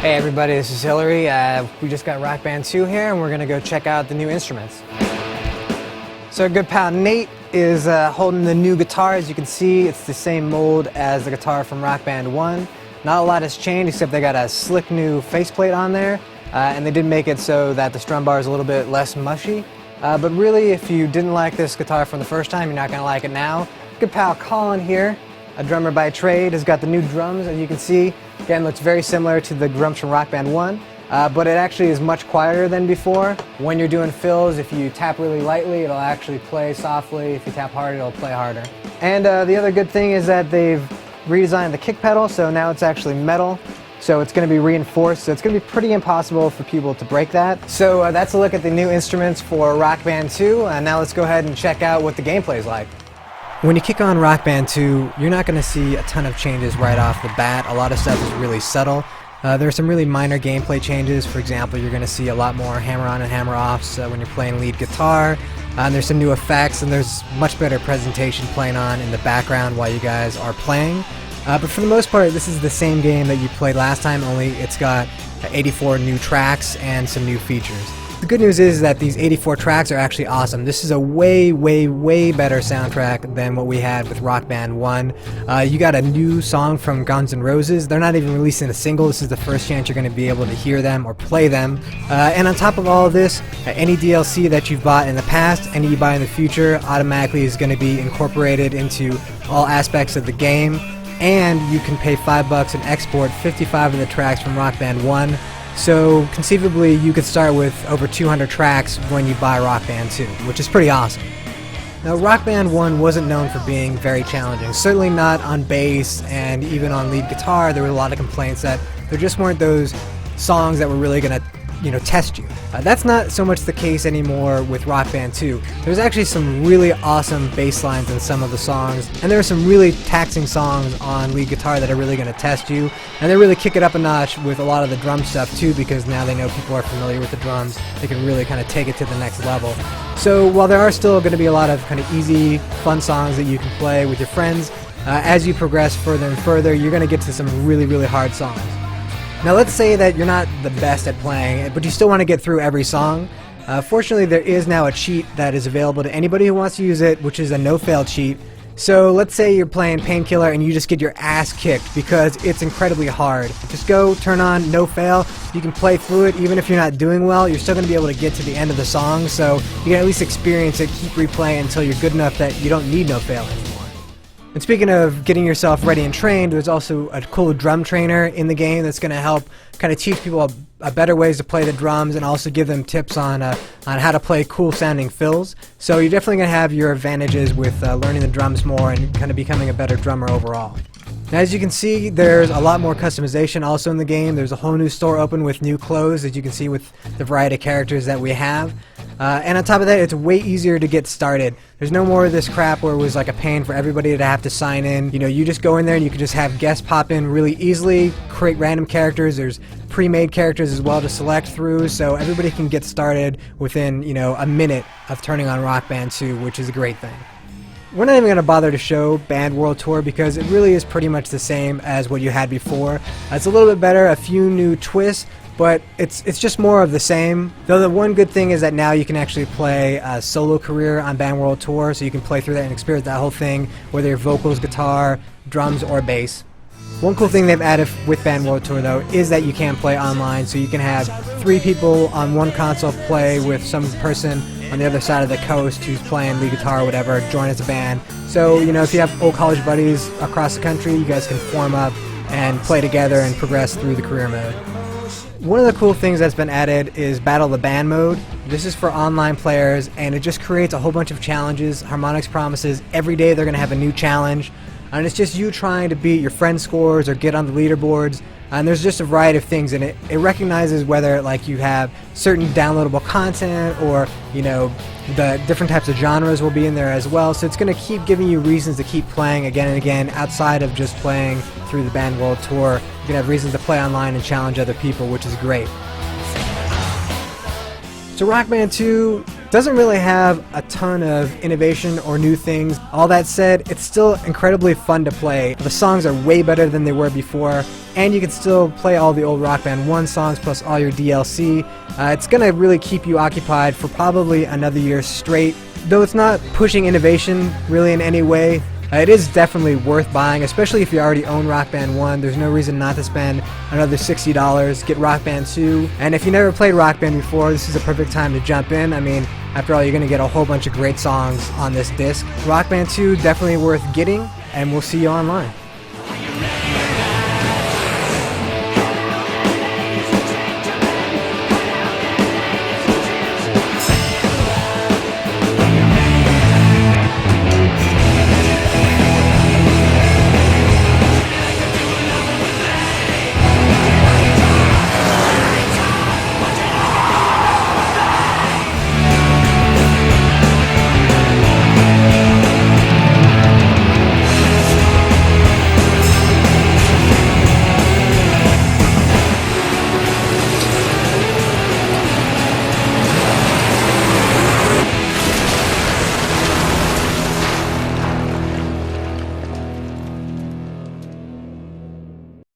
Hey everybody, this is Hillary. We just got Rock Band 2 here and we're going to go check out the new instruments. So our good pal Nate is holding the new guitar. As you can see, it's the same mold as the guitar from Rock Band 1. Not a lot has changed except they got a slick new faceplate on there, and they did make it so that the strum bar is a little bit less mushy. But really, if you didn't like this guitar from the first time, you're not going to like it now. Good pal Colin here, a drummer by trade, has got the new drums, as you can see. Again, looks very similar to the drums from Rock Band 1, but it actually is much quieter than before. When you're doing fills, if you tap really lightly, it'll actually play softly. If you tap hard, it'll play harder. And the other good thing is that they've redesigned the kick pedal, so now it's actually metal. So it's going to be reinforced, so it's going to be pretty impossible for people to break that. So that's a look at the new instruments for Rock Band 2, and now let's go ahead and check out what the gameplay is like. When you kick on Rock Band 2, you're not going to see a ton of changes right off the bat. A lot of stuff is really subtle. There are some really minor gameplay changes. For example, you're going to see a lot more hammer-on and hammer-offs when you're playing lead guitar. And there's some new effects, and there's much better presentation playing on in the background while you guys are playing. But for the most part, this is the same game that you played last time, only it's got 84 new tracks and some new features. The good news is that these 84 tracks are actually awesome. This is a way better soundtrack than what we had with Rock Band 1. You got a new song from Guns N' Roses. They're not even releasing a single. This is the first chance you're going to be able to hear them or play them. And on top of all of this, any DLC that you've bought in the past, any you buy in the future, automatically is going to be incorporated into all aspects of the game. And you can pay $5 and export 55 of the tracks from Rock Band 1. So conceivably you could start with over 200 tracks when you buy Rock Band 2, which is pretty awesome. Now Rock Band 1 wasn't known for being very challenging, certainly not on bass, and even on lead guitar there were a lot of complaints that there just weren't those songs that were really going to test you. That's not so much the case anymore with Rock Band 2. There's actually some really awesome bass lines in some of the songs, and there are some really taxing songs on lead guitar that are really going to test you, and they really kick it up a notch with a lot of the drum stuff too, because now they know people are familiar with the drums. They can really kind of take it to the next level. So while there are still going to be a lot of kind of easy, fun songs that you can play with your friends, as you progress further and further, you're going to get to some really hard songs. Now let's say that you're not the best at playing, but you still want to get through every song. Fortunately, there is now a cheat that is available to anybody who wants to use it, which is a no-fail cheat. So let's say you're playing Painkiller and you just get your ass kicked because it's incredibly hard. Just go turn on no-fail. You can play through it even if you're not doing well. You're still going to be able to get to the end of the song, so you can at least experience it, keep replaying until you're good enough that you don't need no-fail anymore. And speaking of getting yourself ready and trained, there's also a cool drum trainer in the game that's going to help kind of teach people a better ways to play the drums and also give them tips on how to play cool sounding fills. So you're definitely going to have your advantages with learning the drums more and kind of becoming a better drummer overall. Now as you can see, there's a lot more customization also in the game. There's a whole new store open with new clothes, as you can see with the variety of characters that we have. And on top of that, it's way easier to get started. There's no more of this crap where it was like a pain for everybody to have to sign in. You just go in there and you can just have guests pop in really easily, create random characters. There's pre-made characters as well to select through, so everybody can get started within, a minute of turning on Rock Band 2, which is a great thing. We're not even going to bother to show Band World Tour because it really is pretty much the same as what you had before. It's a little bit better, a few new twists, but it's just more of the same. Though the one good thing is that now you can actually play a solo career on Band World Tour, so you can play through that and experience that whole thing, whether you're vocals, guitar, drums, or bass. One cool thing they've added with Band World Tour though is that you can play online, so you can have 3 people on one console play with some person on the other side of the coast who's playing lead guitar or whatever, join as a band. So, if you have old college buddies across the country, you guys can form up and play together and progress through the career mode. One of the cool things that's been added is Battle the Band mode. This is for online players, and it just creates a whole bunch of challenges. Harmonix promises every day they're going to have a new challenge, and it's just you trying to beat your friends' scores or get on the leaderboards. And there's just a variety of things in it. It recognizes whether you have certain downloadable content or the different types of genres will be in there as well. So it's going to keep giving you reasons to keep playing again and again outside of just playing through the Band World Tour. You can have reasons to play online and challenge other people, which is great. So Rock Band 2 Doesn't really have a ton of innovation or new things. All that said, it's still incredibly fun to play. The songs are way better than they were before, and you can still play all the old Rock Band 1 songs plus all your DLC. It's going to really keep you occupied for probably another year straight. Though it's not pushing innovation really in any way, it is definitely worth buying, especially if you already own Rock Band 1. There's no reason not to spend another $60, get Rock Band 2. And if you never played Rock Band before, this is a perfect time to jump in. I mean, after all, you're going to get a whole bunch of great songs on this disc. Rock Band 2, definitely worth getting, and we'll see you online.